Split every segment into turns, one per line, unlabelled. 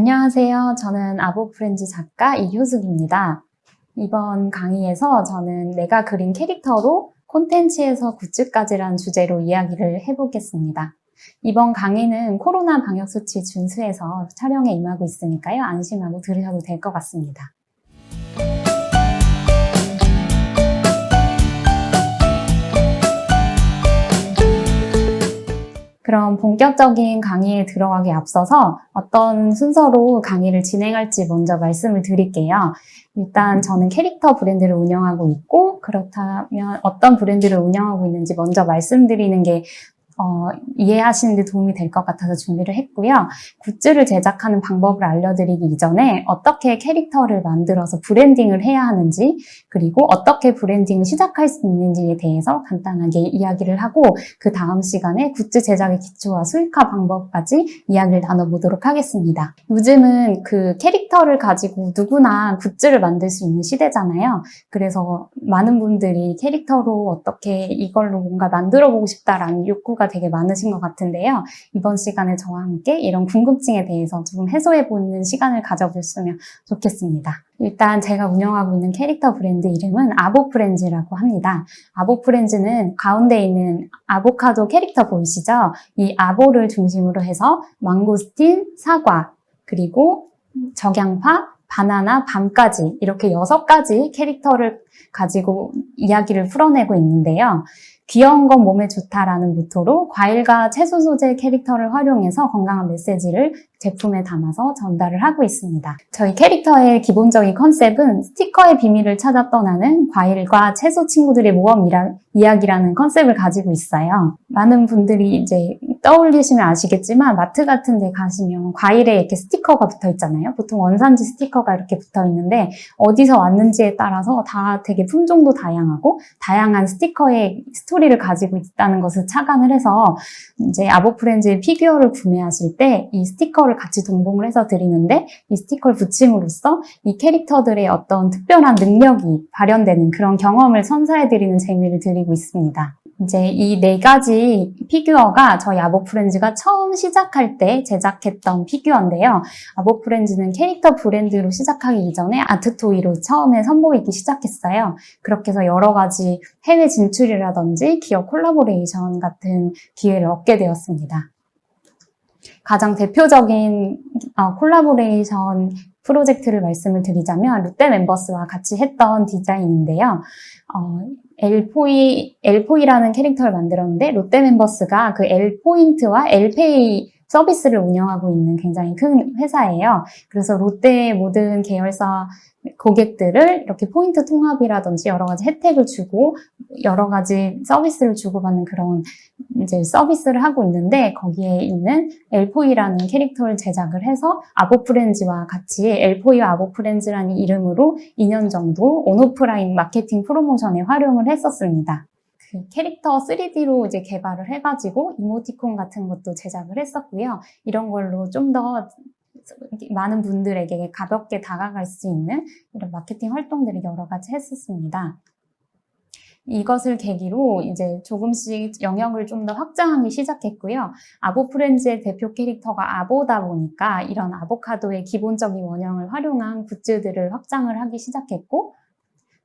안녕하세요. 저는 아보프렌즈 작가 이효숙입니다. 이번 강의에서 저는 내가 그린 캐릭터로 콘텐츠에서 굿즈까지란 주제로 이야기를 해보겠습니다. 이번 강의는 코로나 방역수치 준수해서 촬영에 임하고 있으니까요. 안심하고 들으셔도 될 것 같습니다. 그럼 본격적인 강의에 들어가기 앞서서 어떤 순서로 강의를 진행할지 먼저 말씀을 드릴게요. 일단 저는 캐릭터 브랜드를 운영하고 있고, 그렇다면 어떤 브랜드를 운영하고 있는지 먼저 말씀드리는 게 이해하시는 데 도움이 될 것 같아서 준비를 했고요. 굿즈를 제작하는 방법을 알려드리기 이전에 어떻게 캐릭터를 만들어서 브랜딩을 해야 하는지, 그리고 어떻게 브랜딩을 시작할 수 있는지에 대해서 간단하게 이야기를 하고, 그 다음 시간에 굿즈 제작의 기초와 수익화 방법까지 이야기를 나눠보도록 하겠습니다. 요즘은 그 캐릭터를 가지고 누구나 굿즈를 만들 수 있는 시대잖아요. 그래서 많은 분들이 캐릭터로 어떻게 이걸로 뭔가 만들어보고 싶다라는 욕구가 되게 많으신 것 같은데요. 이번 시간에 저와 함께 이런 궁금증에 대해서 조금 해소해보는 시간을 가져보시면 좋겠습니다. 일단 제가 운영하고 있는 캐릭터 브랜드 이름은 아보프렌즈라고 합니다. 아보프렌즈는 가운데 있는 아보카도 캐릭터 보이시죠? 이 아보를 중심으로 해서 망고스틴, 사과, 그리고 적양파, 바나나, 밤까지 이렇게 6가지 캐릭터를 가지고 이야기를 풀어내고 있는데요. 귀여운 건 몸에 좋다라는 모토로 과일과 채소 소재 캐릭터를 활용해서 건강한 메시지를 제품에 담아서 전달을 하고 있습니다. 저희 캐릭터의 기본적인 컨셉은 스티커의 비밀을 찾아 떠나는 과일과 채소 친구들의 모험 이야기라는 컨셉을 가지고 있어요. 많은 분들이 이제 떠올리시면 아시겠지만 마트 같은 데 가시면 과일에 이렇게 스티커가 붙어 있잖아요. 보통 원산지 스티커가 이렇게 붙어 있는데 어디서 왔는지에 따라서 다 되게 품종도 다양하고 다양한 스티커의 스토리를 가지고 있다는 것을 착안을 해서 이제 아보프렌즈의 피규어를 구매하실 때 이 스티커를 같이 동봉을 해서 드리는데 이 스티커를 붙임으로써 이 캐릭터들의 어떤 특별한 능력이 발현되는 그런 경험을 선사해드리는 재미를 드리고 있습니다. 이제 이 4가지 피규어가 저희 아보프렌즈가 처음 시작할 때 제작했던 피규어인데요. 아보프렌즈는 캐릭터 브랜드로 시작하기 이전에 아트토이로 처음에 선보이기 시작했어요. 그렇게 해서 여러 가지 해외 진출이라든지 기업 콜라보레이션 같은 기회를 얻게 되었습니다. 가장 대표적인 콜라보레이션 프로젝트를 말씀을 드리자면 롯데 멤버스와 같이 했던 디자인인데요. 엘포이라는 캐릭터를 만들었는데 롯데 멤버스가 그 엘포인트와 엘페이 서비스를 운영하고 있는 굉장히 큰 회사예요. 그래서 롯데의 모든 계열사 고객들을 이렇게 포인트 통합이라든지 여러 가지 혜택을 주고 여러 가지 서비스를 주고받는 그런 이제 서비스를 하고 있는데 거기에 있는 엘포이라는 캐릭터를 제작을 해서 아보프렌즈와 같이 엘포이와 아보프렌즈라는 이름으로 2년 정도 온오프라인 마케팅 프로모션에 활용을 했었습니다. 그 캐릭터 3D로 이제 개발을 해가지고 이모티콘 같은 것도 제작을 했었고요. 이런 걸로 좀 더 많은 분들에게 가볍게 다가갈 수 있는 이런 마케팅 활동들을 여러 가지 했었습니다. 이것을 계기로 이제 조금씩 영역을 좀 더 확장하기 시작했고요. 아보프렌즈의 대표 캐릭터가 아보다 보니까 이런 아보카도의 기본적인 원형을 활용한 굿즈들을 확장을 하기 시작했고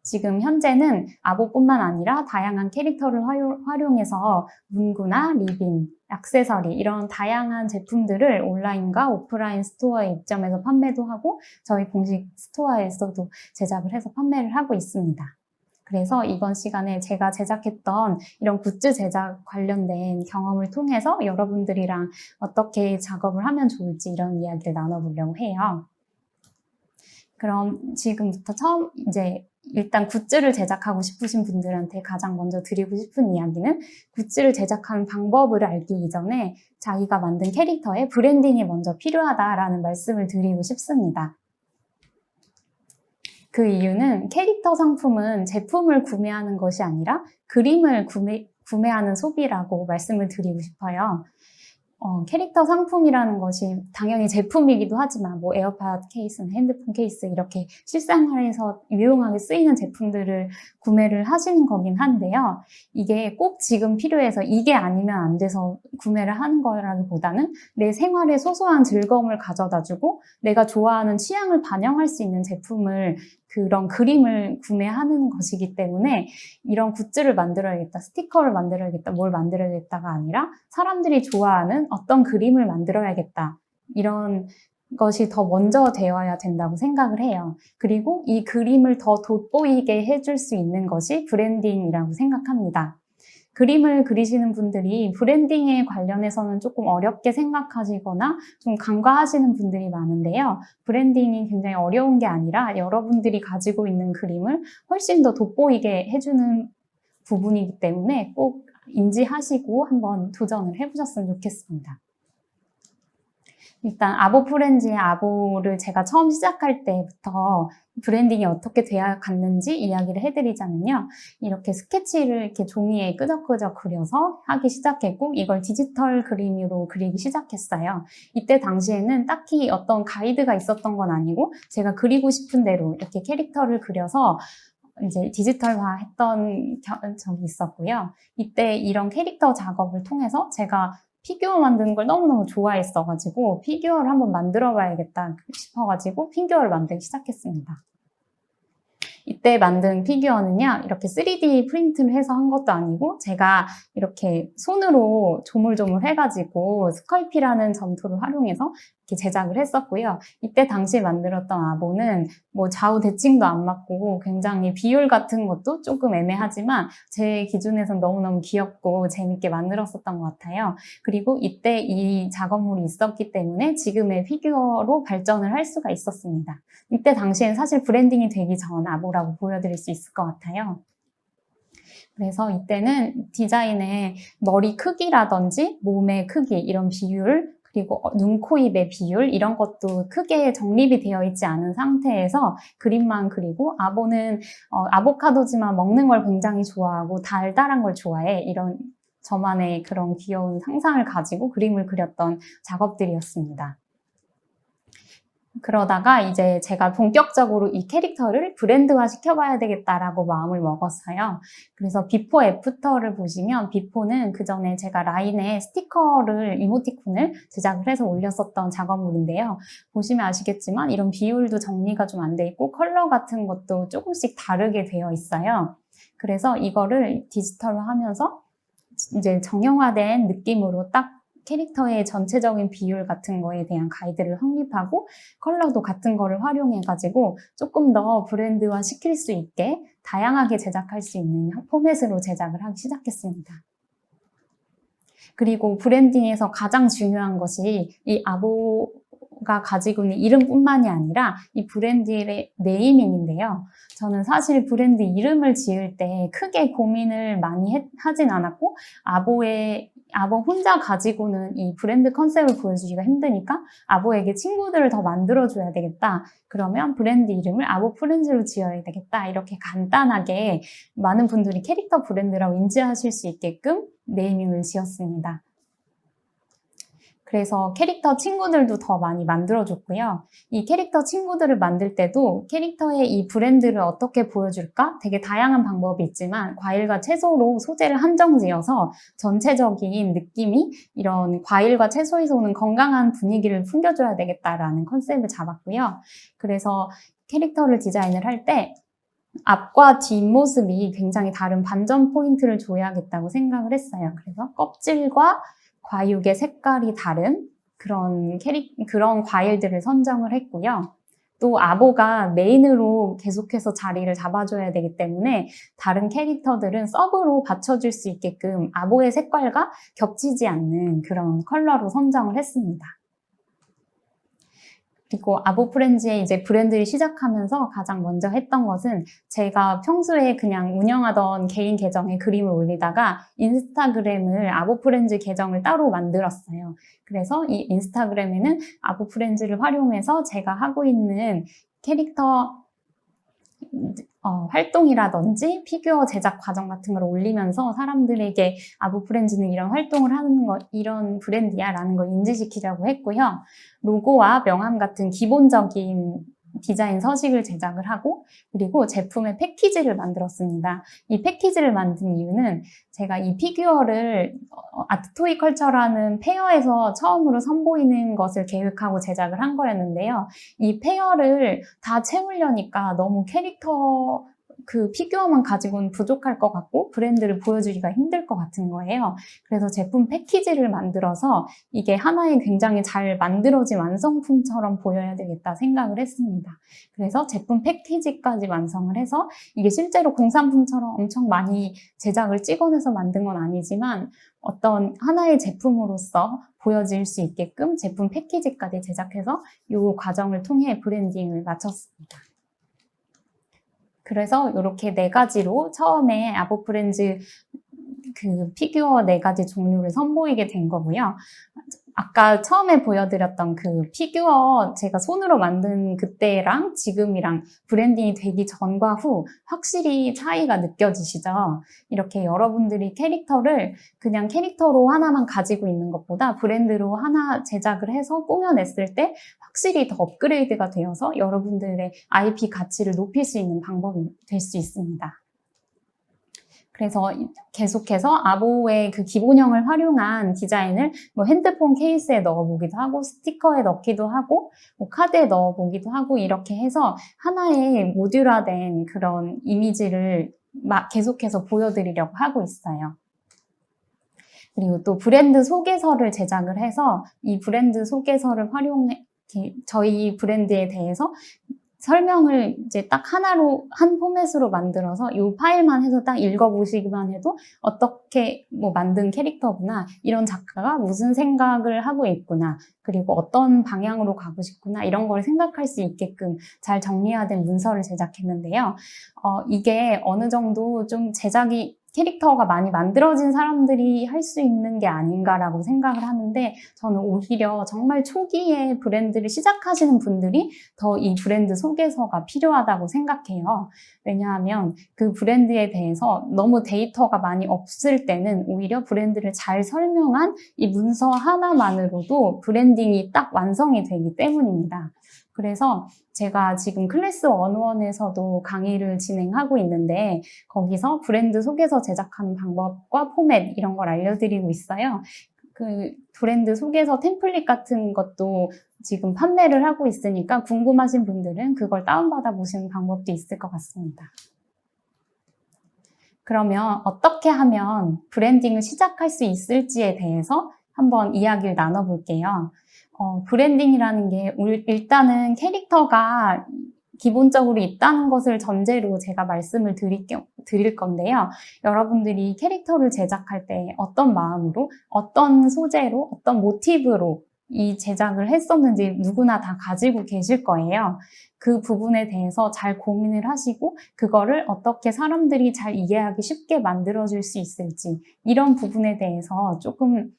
지금 현재는 아보뿐만 아니라 다양한 캐릭터를 활용해서 문구나 리빈, 액세서리 이런 다양한 제품들을 온라인과 오프라인 스토어에 입점해서 판매도 하고 저희 공식 스토어에서도 제작을 해서 판매를 하고 있습니다. 그래서 이번 시간에 제가 제작했던 이런 굿즈 제작 관련된 경험을 통해서 여러분들이랑 어떻게 작업을 하면 좋을지 이런 이야기를 나눠보려고 해요. 그럼 지금부터 처음 이제 일단 굿즈를 제작하고 싶으신 분들한테 가장 먼저 드리고 싶은 이야기는 굿즈를 제작하는 방법을 알기 이전에 자기가 만든 캐릭터의 브랜딩이 먼저 필요하다라는 말씀을 드리고 싶습니다. 그 이유는 캐릭터 상품은 제품을 구매하는 것이 아니라 그림을 구매하는 소비라고 말씀을 드리고 싶어요. 캐릭터 상품이라는 것이 당연히 제품이기도 하지만 뭐 에어팟 케이스나 핸드폰 케이스 이렇게 실생활에서 유용하게 쓰이는 제품들을 구매를 하시는 거긴 한데요. 이게 꼭 지금 필요해서 이게 아니면 안 돼서 구매를 하는 거라기보다는 내 생활에 소소한 즐거움을 가져다주고 내가 좋아하는 취향을 반영할 수 있는 제품을 그런 그림을 구매하는 것이기 때문에 이런 굿즈를 만들어야겠다, 스티커를 만들어야겠다, 뭘 만들어야겠다가 아니라 사람들이 좋아하는 어떤 그림을 만들어야겠다. 이런 것이 더 먼저 되어야 된다고 생각을 해요. 그리고 이 그림을 더 돋보이게 해줄 수 있는 것이 브랜딩이라고 생각합니다. 그림을 그리시는 분들이 브랜딩에 관련해서는 조금 어렵게 생각하시거나 좀 간과하시는 분들이 많은데요. 브랜딩이 굉장히 어려운 게 아니라 여러분들이 가지고 있는 그림을 훨씬 더 돋보이게 해주는 부분이기 때문에 꼭 인지하시고 한번 도전을 해보셨으면 좋겠습니다. 일단 아보프렌즈의 아보를 제가 처음 시작할 때부터 브랜딩이 어떻게 되어 갔는지 이야기를 해드리자면요. 이렇게 스케치를 이렇게 종이에 끄적끄적 그려서 하기 시작했고 이걸 디지털 그림으로 그리기 시작했어요. 이때 당시에는 딱히 어떤 가이드가 있었던 건 아니고 제가 그리고 싶은 대로 이렇게 캐릭터를 그려서 이제 디지털화 했던 적이 있었고요. 이때 이런 캐릭터 작업을 통해서 제가 피규어 만드는 걸 너무너무 좋아했어가지고 피규어를 한번 만들어 봐야겠다 싶어가지고 피규어를 만들기 시작했습니다. 이때 만든 피규어는요, 이렇게 3D 프린트를 해서 한 것도 아니고 제가 이렇게 손으로 조물조물 해가지고 스컬피라는 점토를 활용해서 이렇게 제작을 했었고요. 이때 당시에 만들었던 아보는 뭐 좌우 대칭도 안 맞고 굉장히 비율 같은 것도 조금 애매하지만 제 기준에선 너무너무 귀엽고 재밌게 만들었었던 것 같아요. 그리고 이때 이 작업물이 있었기 때문에 지금의 피규어로 발전을 할 수가 있었습니다. 이때 당시엔 사실 브랜딩이 되기 전 아보라고 보여드릴 수 있을 것 같아요. 그래서 이때는 디자인의 머리 크기라든지 몸의 크기 이런 비율 그리고 눈, 코, 입의 비율 이런 것도 크게 정립이 되어 있지 않은 상태에서 그림만 그리고 아보는 아보카도지만 먹는 걸 굉장히 좋아하고 달달한 걸 좋아해. 이런 저만의 그런 귀여운 상상을 가지고 그림을 그렸던 작업들이었습니다. 그러다가 이제 제가 본격적으로 이 캐릭터를 브랜드화 시켜봐야 되겠다라고 마음을 먹었어요. 그래서 비포 애프터를 보시면 비포는 그 전에 제가 라인에 스티커를 이모티콘을 제작을 해서 올렸었던 작업물인데요. 보시면 아시겠지만 이런 비율도 정리가 좀 안 돼 있고 컬러 같은 것도 조금씩 다르게 되어 있어요. 그래서 이거를 디지털로 하면서 이제 정형화된 느낌으로 딱 캐릭터의 전체적인 비율 같은 거에 대한 가이드를 확립하고 컬러도 같은 거를 활용해가지고 조금 더 브랜드화 시킬 수 있게 다양하게 제작할 수 있는 포맷으로 제작을 하기 시작했습니다. 그리고 브랜딩에서 가장 중요한 것이 이 아보가 가지고 있는 이름뿐만이 아니라 이 브랜드의 네이밍인데요. 저는 사실 브랜드 이름을 지을 때 크게 고민을 많이 하진 않았고 아보 혼자 가지고는 이 브랜드 컨셉을 보여주기가 힘드니까 아보에게 친구들을 더 만들어줘야 되겠다. 그러면 브랜드 이름을 아보 프렌즈로 지어야 되겠다. 이렇게 간단하게 많은 분들이 캐릭터 브랜드라고 인지하실 수 있게끔 네이밍을 지었습니다. 그래서 캐릭터 친구들도 더 많이 만들어줬고요. 이 캐릭터 친구들을 만들 때도 캐릭터의 이 브랜드를 어떻게 보여줄까? 되게 다양한 방법이 있지만 과일과 채소로 소재를 한정지어서 전체적인 느낌이 이런 과일과 채소에서 오는 건강한 분위기를 풍겨줘야 되겠다라는 컨셉을 잡았고요. 그래서 캐릭터를 디자인을 할 때 앞과 뒷모습이 굉장히 다른 반전 포인트를 줘야겠다고 생각을 했어요. 그래서 껍질과 과육의 색깔이 다른 그런 과일들을 선정을 했고요. 또 아보가 메인으로 계속해서 자리를 잡아줘야 되기 때문에 다른 캐릭터들은 서브로 받쳐줄 수 있게끔 아보의 색깔과 겹치지 않는 그런 컬러로 선정을 했습니다. 그리고 아보 프렌즈의 이제 브랜드를 시작하면서 가장 먼저 했던 것은 제가 평소에 그냥 운영하던 개인 계정에 그림을 올리다가 인스타그램을 아보 프렌즈 계정을 따로 만들었어요. 그래서 이 인스타그램에는 아보 프렌즈를 활용해서 제가 하고 있는 캐릭터 활동이라든지 피규어 제작 과정 같은 걸 올리면서 사람들에게 아보프렌즈는 이런 활동을 하는 것, 이런 브랜드야 라는 걸 인지시키려고 했고요. 로고와 명함 같은 기본적인 디자인 서식을 제작을 하고, 그리고 제품의 패키지를 만들었습니다. 이 패키지를 만든 이유는 제가 이 피규어를 아트토이 컬처라는 페어에서 처음으로 선보이는 것을 계획하고 제작을 한 거였는데요. 이 페어를 다 채우려니까 너무 캐릭터 그 피규어만 가지고는 부족할 것 같고 브랜드를 보여주기가 힘들 것 같은 거예요. 그래서 제품 패키지를 만들어서 이게 하나의 굉장히 잘 만들어진 완성품처럼 보여야 되겠다 생각을 했습니다. 그래서 제품 패키지까지 완성을 해서 이게 실제로 공산품처럼 엄청 많이 제작을 찍어내서 만든 건 아니지만 어떤 하나의 제품으로서 보여질 수 있게끔 제품 패키지까지 제작해서 이 과정을 통해 브랜딩을 마쳤습니다. 그래서 이렇게 4가지로 처음에 아보프렌즈 그 피규어 4가지 종류를 선보이게 된 거고요. 아까 처음에 보여드렸던 그 피규어 제가 손으로 만든 그때랑 지금이랑 브랜딩이 되기 전과 후 확실히 차이가 느껴지시죠? 이렇게 여러분들이 캐릭터를 그냥 캐릭터로 하나만 가지고 있는 것보다 브랜드로 하나 제작을 해서 꾸며냈을 때 확실히 더 업그레이드가 되어서 여러분들의 IP 가치를 높일 수 있는 방법이 될 수 있습니다. 그래서 계속해서 아보의 그 기본형을 활용한 디자인을 뭐 핸드폰 케이스에 넣어보기도 하고 스티커에 넣기도 하고 뭐 카드에 넣어보기도 하고 이렇게 해서 하나의 모듈화된 그런 이미지를 계속해서 보여드리려고 하고 있어요. 그리고 또 브랜드 소개서를 제작을 해서 이 브랜드 소개서를 활용해 저희 브랜드에 대해서 설명을 이제 딱 하나로 한 포맷으로 만들어서 이 파일만 해서 딱 읽어보시기만 해도 어떻게 뭐 만든 캐릭터구나, 이런 작가가 무슨 생각을 하고 있구나, 그리고 어떤 방향으로 가고 싶구나 이런 걸 생각할 수 있게끔 잘 정리화된 문서를 제작했는데요. 이게 어느 정도 좀 제작이 캐릭터가 많이 만들어진 사람들이 할 수 있는 게 아닌가라고 생각을 하는데 저는 오히려 정말 초기에 브랜드를 시작하시는 분들이 더 이 브랜드 소개서가 필요하다고 생각해요. 왜냐하면 그 브랜드에 대해서 너무 데이터가 많이 없을 때는 오히려 브랜드를 잘 설명한 이 문서 하나만으로도 브랜딩이 딱 완성이 되기 때문입니다. 그래서 제가 지금 클래스 101에서도 강의를 진행하고 있는데 거기서 브랜드 소개서 제작하는 방법과 포맷 이런 걸 알려드리고 있어요. 그 브랜드 소개서 템플릿 같은 것도 지금 판매를 하고 있으니까 궁금하신 분들은 그걸 다운받아 보시는 방법도 있을 것 같습니다. 그러면 어떻게 하면 브랜딩을 시작할 수 있을지에 대해서 한번 이야기를 나눠볼게요. 브랜딩이라는 게 일단은 캐릭터가 기본적으로 있다는 것을 전제로 제가 말씀을 드릴 건데요. 여러분들이 캐릭터를 제작할 때 어떤 마음으로, 어떤 소재로, 어떤 모티브로 이 제작을 했었는지 누구나 다 가지고 계실 거예요. 그 부분에 대해서 잘 고민을 하시고 그거를 어떻게 사람들이 잘 이해하기 쉽게 만들어줄 수 있을지 이런 부분에 대해서 조금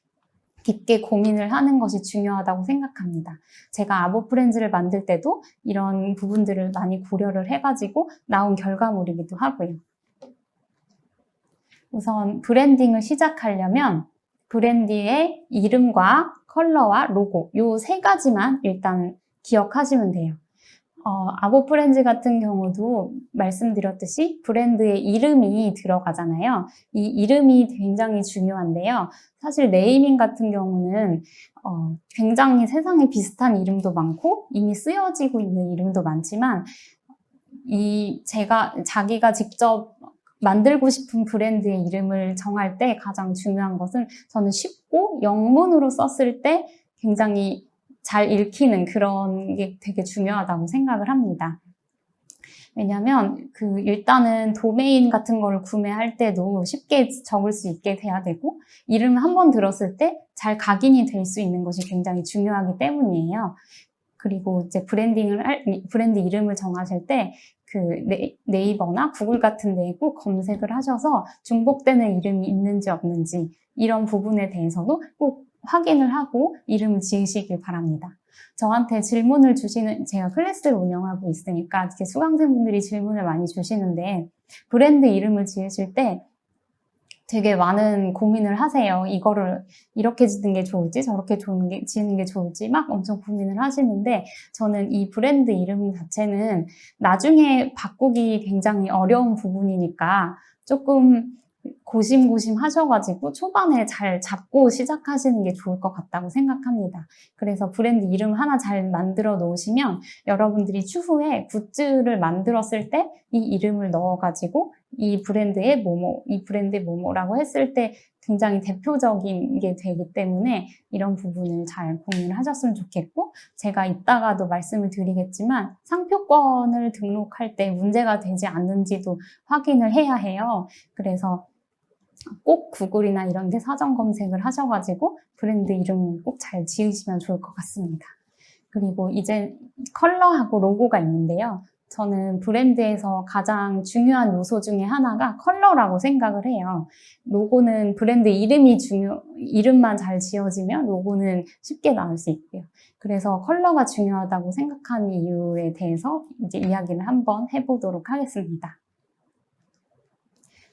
깊게 고민을 하는 것이 중요하다고 생각합니다. 제가 아보프렌즈를 만들 때도 이런 부분들을 많이 고려를 해가지고 나온 결과물이기도 하고요. 우선 브랜딩을 시작하려면 브랜드의 이름과 컬러와 로고 이 3가지만 일단 기억하시면 돼요. 아보프렌즈 같은 경우도 말씀드렸듯이 브랜드의 이름이 들어가잖아요. 이 이름이 굉장히 중요한데요. 사실 네이밍 같은 경우는 굉장히 세상에 비슷한 이름도 많고 이미 쓰여지고 있는 이름도 많지만 자기가 직접 만들고 싶은 브랜드의 이름을 정할 때 가장 중요한 것은 저는 쉽고 영문으로 썼을 때 굉장히 잘 읽히는 그런 게 되게 중요하다고 생각을 합니다. 왜냐하면 일단은 도메인 같은 거를 구매할 때도 쉽게 적을 수 있게 돼야 되고 이름을 한번 들었을 때 잘 각인이 될 수 있는 것이 굉장히 중요하기 때문이에요. 그리고 이제 브랜드 이름을 정하실 때 네이버나 구글 같은 데에 꼭 검색을 하셔서 중복되는 이름이 있는지 없는지 이런 부분에 대해서도 꼭 확인을 하고 이름을 지으시길 바랍니다. 저한테 질문을 주시는, 제가 클래스를 운영하고 있으니까 이렇게 수강생분들이 질문을 많이 주시는데, 브랜드 이름을 지으실 때 되게 많은 고민을 하세요. 이거를 이렇게 짓는 게 좋을지 저렇게 지는 게 좋을지 막 엄청 고민을 하시는데, 저는 이 브랜드 이름 자체는 나중에 바꾸기 굉장히 어려운 부분이니까 조금 고심고심 하셔가지고 초반에 잘 잡고 시작하시는 게 좋을 것 같다고 생각합니다. 그래서 브랜드 이름 하나 잘 만들어 놓으시면 여러분들이 추후에 굿즈를 만들었을 때 이 이름을 넣어가지고 이 브랜드의 뭐뭐라고 했을 때 굉장히 대표적인 게 되기 때문에 이런 부분을 잘 고민을 하셨으면 좋겠고, 제가 이따가도 말씀을 드리겠지만 상표권을 등록할 때 문제가 되지 않는지도 확인을 해야 해요. 그래서 꼭 구글이나 이런 데 사전 검색을 하셔가지고 브랜드 이름 꼭 잘 지으시면 좋을 것 같습니다. 그리고 이제 컬러하고 로고가 있는데요. 저는 브랜드에서 가장 중요한 요소 중에 하나가 컬러라고 생각을 해요. 로고는 브랜드 이름만 잘 지어지면 로고는 쉽게 나올 수 있고요. 그래서 컬러가 중요하다고 생각하는 이유에 대해서 이제 이야기를 한번 해보도록 하겠습니다.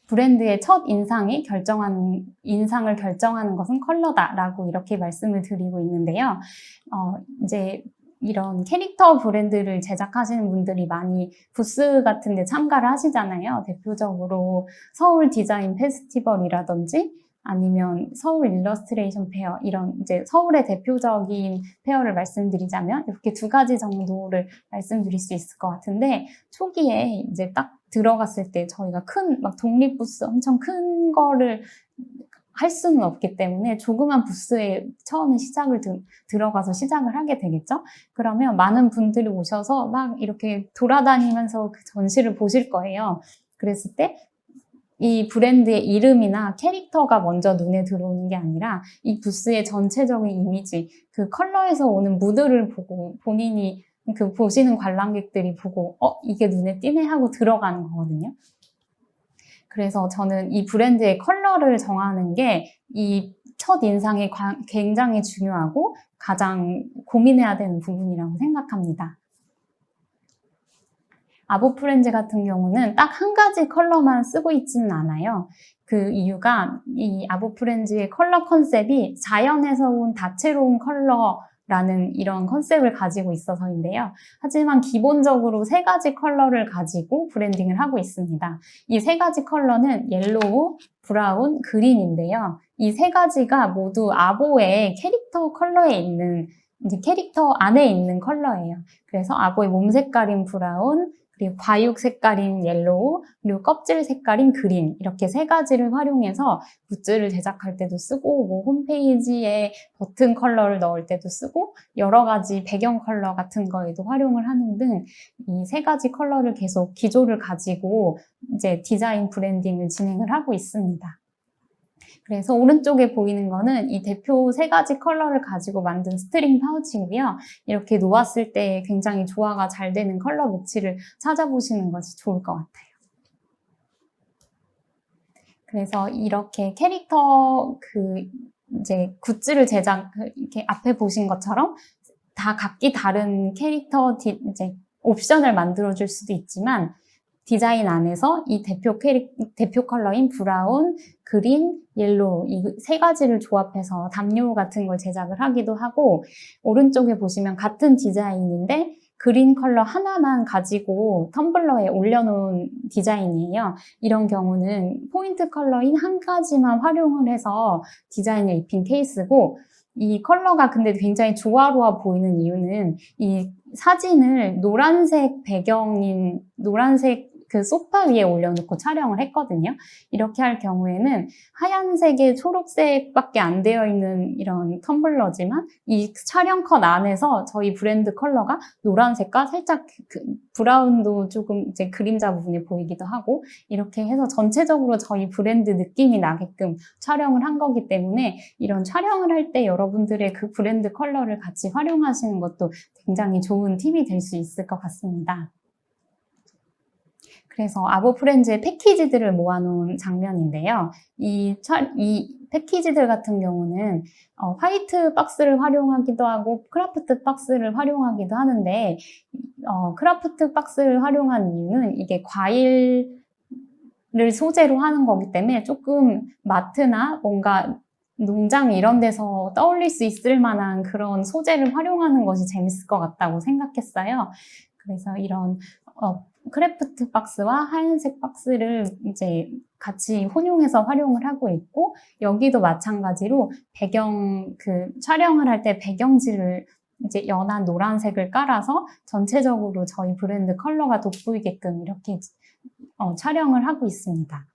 브랜드의 첫 인상을 결정하는 것은 컬러다라고 이렇게 말씀을 드리고 있는데요. 이제 이런 캐릭터 브랜드를 제작하시는 분들이 많이 부스 같은 데 참가를 하시잖아요. 대표적으로 서울 디자인 페스티벌이라든지 아니면 서울 일러스트레이션 페어, 이런 이제 서울의 대표적인 페어를 말씀드리자면 이렇게 두 가지 정도를 말씀드릴 수 있을 것 같은데, 초기에 이제 딱 들어갔을 때 저희가 막 독립부스 엄청 큰 거를 할 수는 없기 때문에 조그만 부스에 처음에 들어가서 시작을 하게 되겠죠? 그러면 많은 분들이 오셔서 막 이렇게 돌아다니면서 그 전시를 보실 거예요. 그랬을 때 이 브랜드의 이름이나 캐릭터가 먼저 눈에 들어오는 게 아니라 이 부스의 전체적인 이미지, 그 컬러에서 오는 무드를 보고 본인이 그 보시는 관람객들이 보고 이게 눈에 띄네 하고 들어가는 거거든요. 그래서 저는 이 브랜드의 컬러를 정하는 게 이 첫 인상에 굉장히 중요하고 가장 고민해야 되는 부분이라고 생각합니다. 아보프렌즈 같은 경우는 딱 한 가지 컬러만 쓰고 있지는 않아요. 그 이유가 이 아보프렌즈의 컬러 컨셉이 자연에서 온 다채로운 컬러라는 이런 컨셉을 가지고 있어서인데요. 하지만 기본적으로 세 가지 컬러를 가지고 브랜딩을 하고 있습니다. 이 세 가지 컬러는 옐로우, 브라운, 그린인데요. 이 세 가지가 모두 아보의 캐릭터 컬러에 있는, 이제 캐릭터 안에 있는 컬러예요. 그래서 아보의 몸 색깔인 브라운, 그리고 과육 색깔인 옐로우, 그리고 껍질 색깔인 그린, 이렇게 세 가지를 활용해서 굿즈를 제작할 때도 쓰고, 뭐 홈페이지에 버튼 컬러를 넣을 때도 쓰고, 여러 가지 배경 컬러 같은 거에도 활용을 하는 등 이 세 가지 컬러를 계속 기조를 가지고 이제 디자인 브랜딩을 진행을 하고 있습니다. 그래서 오른쪽에 보이는 거는 이 대표 세 가지 컬러를 가지고 만든 스트링 파우치고요. 이렇게 놓았을 때 굉장히 조화가 잘 되는 컬러 매치를 찾아보시는 것이 좋을 것 같아요. 그래서 이렇게 캐릭터 이제 굿즈를 이렇게 앞에 보신 것처럼 다 각기 다른 캐릭터 이제 옵션을 만들어줄 수도 있지만, 디자인 안에서 이 대표 컬러인 브라운, 그린, 옐로우 이 세 가지를 조합해서 담요 같은 걸 제작을 하기도 하고, 오른쪽에 보시면 같은 디자인인데 그린 컬러 하나만 가지고 텀블러에 올려놓은 디자인이에요. 이런 경우는 포인트 컬러인 한 가지만 활용을 해서 디자인을 입힌 케이스고, 이 컬러가 근데 굉장히 조화로워 보이는 이유는 이 사진을 노란색 배경인 노란색 그 소파 위에 올려놓고 촬영을 했거든요. 이렇게 할 경우에는 하얀색에 초록색밖에 안 되어 있는 이런 텀블러지만 이 촬영 컷 안에서 저희 브랜드 컬러가 노란색과 살짝 브라운도 조금 이제 그림자 부분이 보이기도 하고, 이렇게 해서 전체적으로 저희 브랜드 느낌이 나게끔 촬영을 한 거기 때문에 이런 촬영을 할 때 여러분들의 그 브랜드 컬러를 같이 활용하시는 것도 굉장히 좋은 팁이 될 수 있을 것 같습니다. 그래서 아보프렌즈의 패키지들을 모아놓은 장면인데요. 이 패키지들 같은 경우는 화이트 박스를 활용하기도 하고 크라프트 박스를 활용하기도 하는데 크라프트 박스를 활용한 이유는 이게 과일을 소재로 하는 거기 때문에 조금 마트나 뭔가 농장 이런 데서 떠올릴 수 있을 만한 그런 소재를 활용하는 것이 재밌을 것 같다고 생각했어요. 그래서 이런 크래프트 박스와 하얀색 박스를 이제 같이 혼용해서 활용을 하고 있고, 여기도 마찬가지로 촬영을 할 때 배경지를 이제 연한 노란색을 깔아서 전체적으로 저희 브랜드 컬러가 돋보이게끔 이렇게 촬영을 하고 있습니다.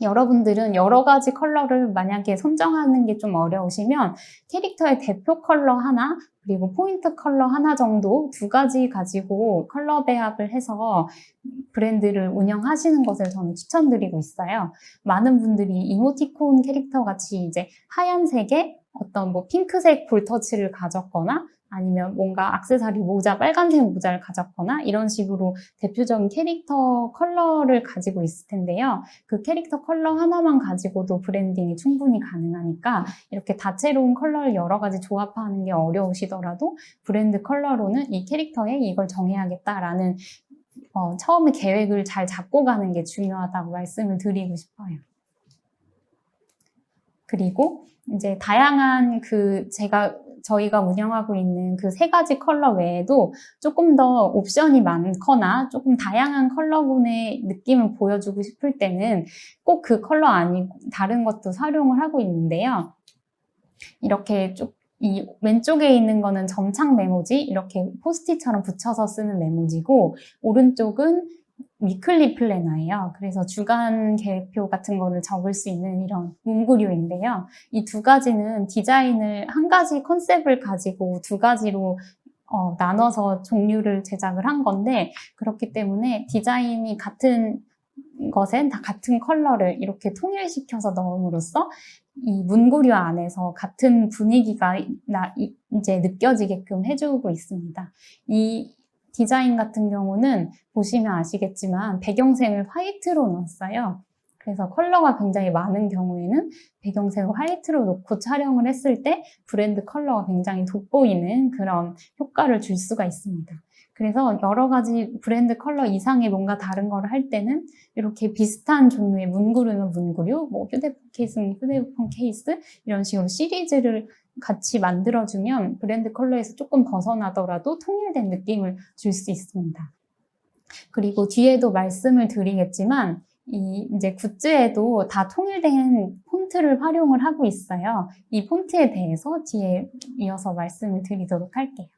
여러분들은 여러 가지 컬러를 만약에 선정하는 게 좀 어려우시면 캐릭터의 대표 컬러 하나, 그리고 포인트 컬러 하나 정도 2가지 가지고 컬러 배합을 해서 브랜드를 운영하시는 것을 저는 추천드리고 있어요. 많은 분들이 이모티콘 캐릭터 같이 이제 하얀색에 어떤 핑크색 볼터치를 가졌거나 아니면 뭔가 액세서리 모자, 빨간색 모자를 가졌거나 이런 식으로 대표적인 캐릭터 컬러를 가지고 있을 텐데요. 그 캐릭터 컬러 하나만 가지고도 브랜딩이 충분히 가능하니까 이렇게 다채로운 컬러를 여러 가지 조합하는 게 어려우시더라도 브랜드 컬러로는 이 캐릭터에 이걸 정해야겠다라는 처음에 계획을 잘 잡고 가는 게 중요하다고 말씀을 드리고 싶어요. 그리고 이제 다양한 저희가 운영하고 있는 그 3가지 컬러 외에도 조금 더 옵션이 많거나 조금 다양한 컬러군의 느낌을 보여주고 싶을 때는 꼭 그 컬러 아니고 다른 것도 활용을 하고 있는데요. 이렇게 이 왼쪽에 있는 거는 점착 메모지, 이렇게 포스트잇처럼 붙여서 쓰는 메모지고, 오른쪽은 위클리 플래너예요. 그래서 주간 계획표 같은 거를 적을 수 있는 이런 문구류인데요. 이 2가지는 디자인을 한 가지 컨셉을 가지고 2가지로 나눠서 종류를 제작을 한 건데, 그렇기 때문에 디자인이 같은 것엔 다 같은 컬러를 이렇게 통일시켜서 넣음으로써 이 문구류 안에서 같은 분위기가 이제 느껴지게끔 해주고 있습니다. 이 디자인 같은 경우는 보시면 아시겠지만 배경색을 화이트로 넣었어요. 그래서 컬러가 굉장히 많은 경우에는 배경색을 화이트로 놓고 촬영을 했을 때 브랜드 컬러가 굉장히 돋보이는 그런 효과를 줄 수가 있습니다. 그래서 여러 가지 브랜드 컬러 이상의 뭔가 다른 거를 할 때는 이렇게 비슷한 종류의 문구류는 문구류, 휴대폰 케이스는 휴대폰 케이스, 이런 식으로 시리즈를 같이 만들어주면 브랜드 컬러에서 조금 벗어나더라도 통일된 느낌을 줄 수 있습니다. 그리고 뒤에도 말씀을 드리겠지만 이제 굿즈에도 다 통일된 폰트를 활용을 하고 있어요. 이 폰트에 대해서 뒤에 이어서 말씀을 드리도록 할게요.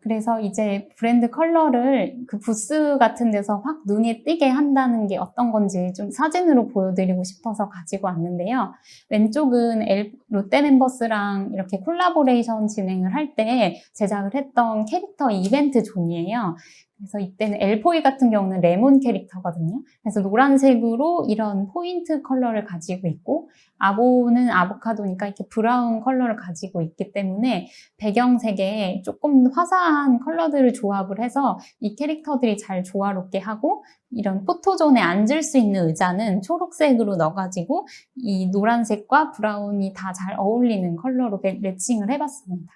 그래서 이제 브랜드 컬러를 그 부스 같은 데서 확 눈에 띄게 한다는 게 어떤 건지 좀 사진으로 보여드리고 싶어서 가지고 왔는데요. 왼쪽은 롯데멤버스랑 이렇게 콜라보레이션 진행을 할 때 제작을 했던 캐릭터 이벤트 존이에요. 그래서 이때는 엘포이 같은 경우는 레몬 캐릭터거든요. 그래서 노란색으로 이런 포인트 컬러를 가지고 있고, 아보는 아보카도니까 이렇게 브라운 컬러를 가지고 있기 때문에 배경색에 조금 화사한 컬러들을 조합을 해서 이 캐릭터들이 잘 조화롭게 하고, 이런 포토존에 앉을 수 있는 의자는 초록색으로 넣어가지고 이 노란색과 브라운이 다 잘 어울리는 컬러로 매칭을 해봤습니다.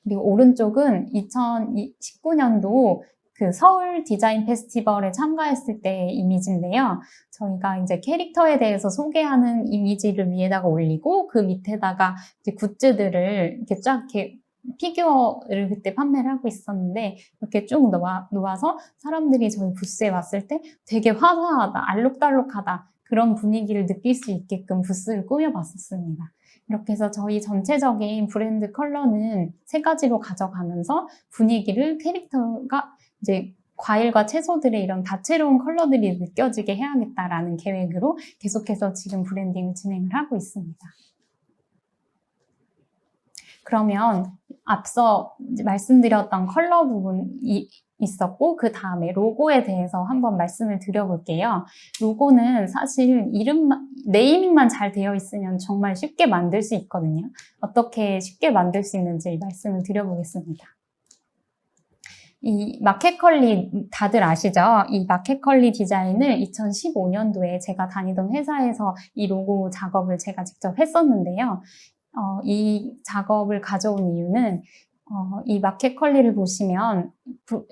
그리고 오른쪽은 2019년도 그 서울 디자인 페스티벌에 참가했을 때 이미지인데요. 저희가 이제 캐릭터에 대해서 소개하는 이미지를 위에다가 올리고 그 밑에다가 이제 굿즈들을 이렇게 쫙 이렇게 피규어를 그때 판매를 하고 있었는데, 이렇게 쭉 놓아서 사람들이 저희 부스에 왔을 때 되게 화사하다, 알록달록하다, 그런 분위기를 느낄 수 있게끔 부스를 꾸며봤었습니다. 이렇게 해서 저희 전체적인 브랜드 컬러는 3가지로 가져가면서 분위기를 캐릭터가 이제 과일과 채소들의 이런 다채로운 컬러들이 느껴지게 해야겠다라는 계획으로 계속해서 지금 브랜딩을 진행을 하고 있습니다. 그러면 앞서 말씀드렸던 컬러 부분이 있었고, 그 다음에 로고에 대해서 한번 말씀을 드려볼게요. 로고는 사실 네이밍만 잘 되어 있으면 정말 쉽게 만들 수 있거든요. 어떻게 쉽게 만들 수 있는지 말씀을 드려보겠습니다. 이 마켓컬리 다들 아시죠? 이 마켓컬리 디자인을 2015년도에 제가 다니던 회사에서 이 로고 작업을 제가 직접 했었는데요. 이 작업을 가져온 이유는 이 마켓컬리를 보시면 그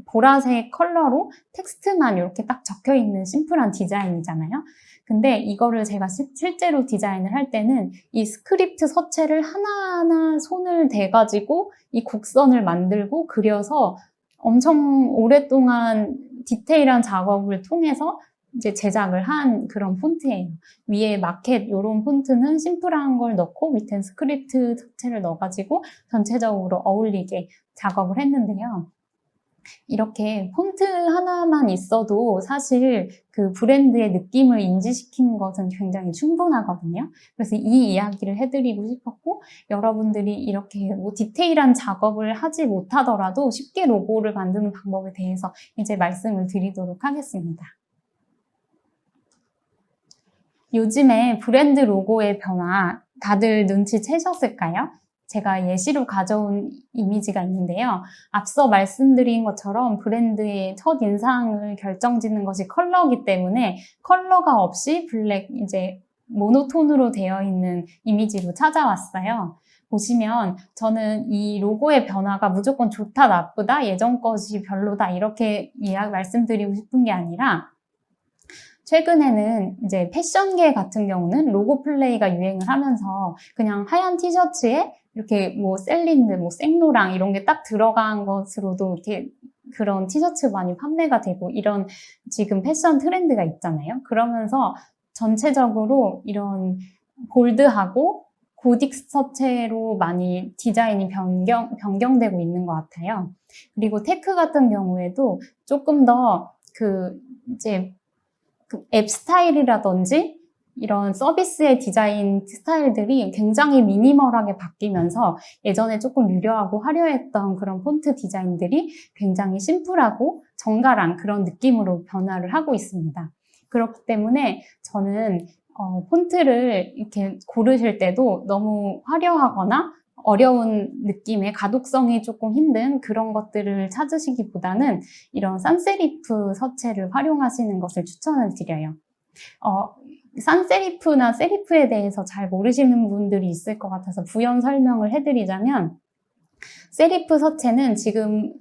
보라색 컬러로 텍스트만 이렇게 딱 적혀 있는 심플한 디자인이잖아요. 근데 이거를 제가 실제로 디자인을 할 때는 이 스크립트 서체를 하나하나 손을 대가지고 이 곡선을 만들고 그려서 엄청 오랫동안 디테일한 작업을 통해서 이제 제작을 한 그런 폰트예요. 위에 마켓 이런 폰트는 심플한 걸 넣고 밑엔 스크립트 자체를 넣어가지고 전체적으로 어울리게 작업을 했는데요. 이렇게 폰트 하나만 있어도 사실 그 브랜드의 느낌을 인지시키는 것은 굉장히 충분하거든요. 그래서 이 이야기를 해드리고 싶었고, 여러분들이 이렇게 뭐 디테일한 작업을 하지 못하더라도 쉽게 로고를 만드는 방법에 대해서 이제 말씀을 드리도록 하겠습니다. 요즘에 브랜드 로고의 변화 다들 눈치채셨을까요? 제가 예시로 가져온 이미지가 있는데요. 앞서 말씀드린 것처럼 브랜드의 첫인상을 결정짓는 것이 컬러이기 때문에 컬러가 없이 블랙, 이제 모노톤으로 되어 있는 이미지로 찾아왔어요. 보시면 저는 이 로고의 변화가 무조건 좋다, 나쁘다, 예전 것이 별로다 이렇게 말씀드리고 싶은 게 아니라 최근에는 이제 패션계 같은 경우는 로고 플레이가 유행을 하면서 그냥 하얀 티셔츠에 이렇게 뭐 셀린드, 뭐 생로랑 이런 게 딱 들어간 것으로도 이렇게 그런 티셔츠 많이 판매가 되고 이런 지금 패션 트렌드가 있잖아요. 그러면서 전체적으로 이런 볼드하고 고딕 서체로 많이 디자인이 변경되고 있는 것 같아요. 그리고 테크 같은 경우에도 조금 더 이제 앱 스타일이라든지 이런 서비스의 디자인 스타일들이 굉장히 미니멀하게 바뀌면서 예전에 조금 유려하고 화려했던 그런 폰트 디자인들이 굉장히 심플하고 정갈한 그런 느낌으로 변화를 하고 있습니다. 그렇기 때문에 저는 폰트를 이렇게 고르실 때도 너무 화려하거나 어려운 느낌의 가독성이 조금 힘든 그런 것들을 찾으시기보다는 이런 산세리프 서체를 활용하시는 것을 추천을 드려요. 산세리프나 세리프에 대해서 잘 모르시는 분들이 있을 것 같아서 부연 설명을 해드리자면 세리프 서체는 지금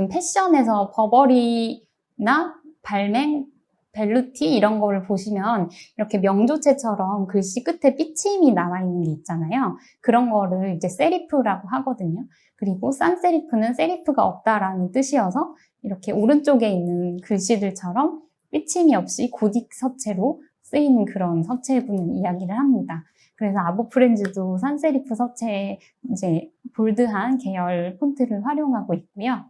패션에서 버버리나 발맹, 벨루티 이런 거를 보시면 이렇게 명조체처럼 글씨 끝에 삐침이 나와 있는 게 있잖아요. 그런 거를 이제 세리프라고 하거든요. 그리고 산세리프는 세리프가 없다라는 뜻이어서 이렇게 오른쪽에 있는 글씨들처럼 삐침이 없이 고딕 서체로 쓰이는 그런 서체분을 이야기를 합니다. 그래서 아보프렌즈도 산세리프 서체에 이제 볼드한 계열 폰트를 활용하고 있고요.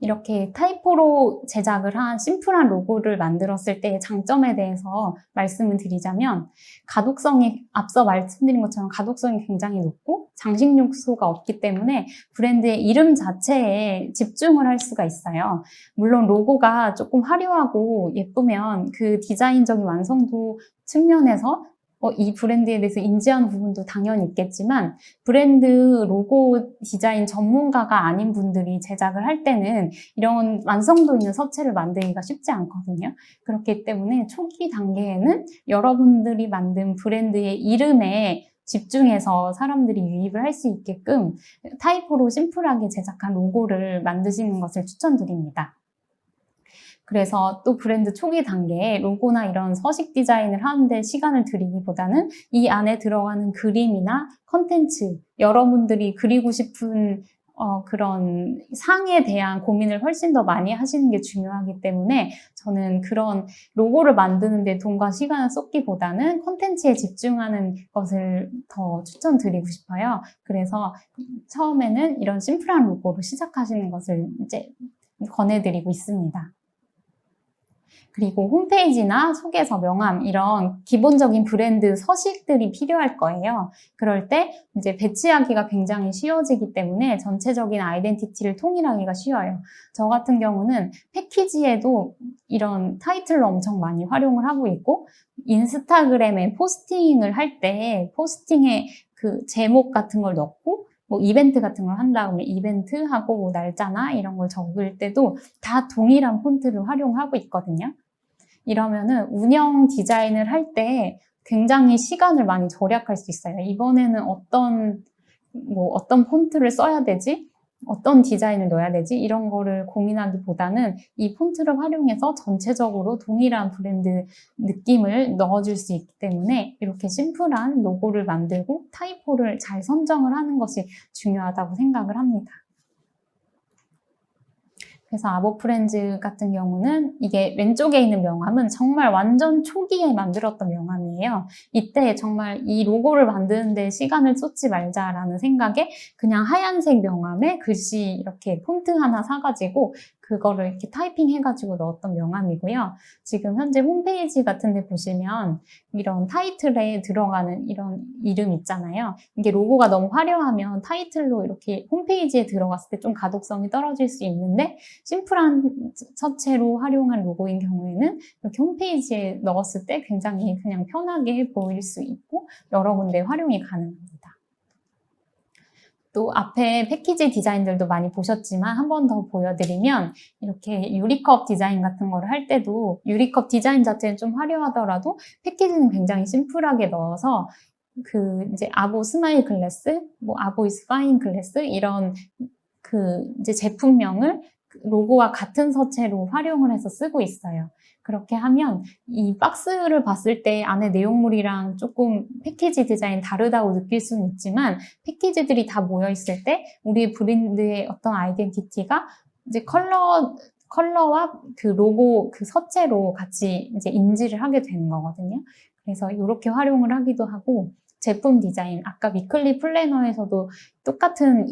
이렇게 타이포로 제작을 한 심플한 로고를 만들었을 때의 장점에 대해서 말씀을 드리자면 가독성이 앞서 말씀드린 것처럼 가독성이 굉장히 높고 장식 요소가 없기 때문에 브랜드의 이름 자체에 집중을 할 수가 있어요. 물론 로고가 조금 화려하고 예쁘면 그 디자인적인 완성도 측면에서 이 브랜드에 대해서 인지하는 부분도 당연히 있겠지만 브랜드 로고 디자인 전문가가 아닌 분들이 제작을 할 때는 이런 완성도 있는 서체를 만들기가 쉽지 않거든요. 그렇기 때문에 초기 단계에는 여러분들이 만든 브랜드의 이름에 집중해서 사람들이 유입을 할 수 있게끔 타이포로 심플하게 제작한 로고를 만드시는 것을 추천드립니다. 그래서 또 브랜드 초기 단계에 로고나 이런 서식 디자인을 하는데 시간을 들이기보다는 이 안에 들어가는 그림이나 컨텐츠, 여러분들이 그리고 싶은 그런 상에 대한 고민을 훨씬 더 많이 하시는 게 중요하기 때문에 저는 그런 로고를 만드는데 돈과 시간을 쏟기보다는 컨텐츠에 집중하는 것을 더 추천드리고 싶어요. 그래서 처음에는 이런 심플한 로고로 시작하시는 것을 이제 권해드리고 있습니다. 그리고 홈페이지나 소개서, 명함 이런 기본적인 브랜드 서식들이 필요할 거예요. 그럴 때 이제 배치하기가 굉장히 쉬워지기 때문에 전체적인 아이덴티티를 통일하기가 쉬워요. 저 같은 경우는 패키지에도 이런 타이틀을 엄청 많이 활용을 하고 있고 인스타그램에 포스팅을 할 때 포스팅에 그 제목 같은 걸 넣고 뭐 이벤트 같은 걸 한다 그러면 이벤트하고 뭐 날짜나 이런 걸 적을 때도 다 동일한 폰트를 활용하고 있거든요. 이러면은 운영 디자인을 할 때 굉장히 시간을 많이 절약할 수 있어요. 이번에는 어떤 폰트를 써야 되지? 어떤 디자인을 넣어야 되지? 이런 거를 고민하기보다는 이 폰트를 활용해서 전체적으로 동일한 브랜드 느낌을 넣어줄 수 있기 때문에 이렇게 심플한 로고를 만들고 타이포를 잘 선정을 하는 것이 중요하다고 생각을 합니다. 그래서 아보프렌즈 같은 경우는 이게 왼쪽에 있는 명함은 정말 완전 초기에 만들었던 명함이에요. 이때 정말 이 로고를 만드는데 시간을 쏟지 말자라는 생각에 그냥 하얀색 명함에 글씨 이렇게 폰트 하나 사가지고 그거를 이렇게 타이핑 해가지고 넣었던 명함이고요. 지금 현재 홈페이지 같은 데 보시면 이런 타이틀에 들어가는 이런 이름 있잖아요. 이게 로고가 너무 화려하면 타이틀로 이렇게 홈페이지에 들어갔을 때 좀 가독성이 떨어질 수 있는데 심플한 서체로 활용한 로고인 경우에는 이렇게 홈페이지에 넣었을 때 굉장히 그냥 편하게 보일 수 있고 여러 군데 활용이 가능합니다. 또 앞에 패키지 디자인들도 많이 보셨지만 한 번 더 보여드리면 이렇게 유리컵 디자인 같은 거를 할 때도 유리컵 디자인 자체는 좀 화려하더라도 패키지는 굉장히 심플하게 넣어서 이제 아보 스마일 글래스, 뭐 아보 이스 파인 글래스 이런 이제 제품명을 로고와 같은 서체로 활용을 해서 쓰고 있어요. 그렇게 하면 이 박스를 봤을 때 안에 내용물이랑 조금 패키지 디자인 다르다고 느낄 수는 있지만 패키지들이 다 모여있을 때 우리 브랜드의 어떤 아이덴티티가 이제 컬러와 그 로고, 그 서체로 같이 이제 인지를 하게 되는 거거든요. 그래서 이렇게 활용을 하기도 하고 제품 디자인, 아까 위클리 플래너에서도 똑같은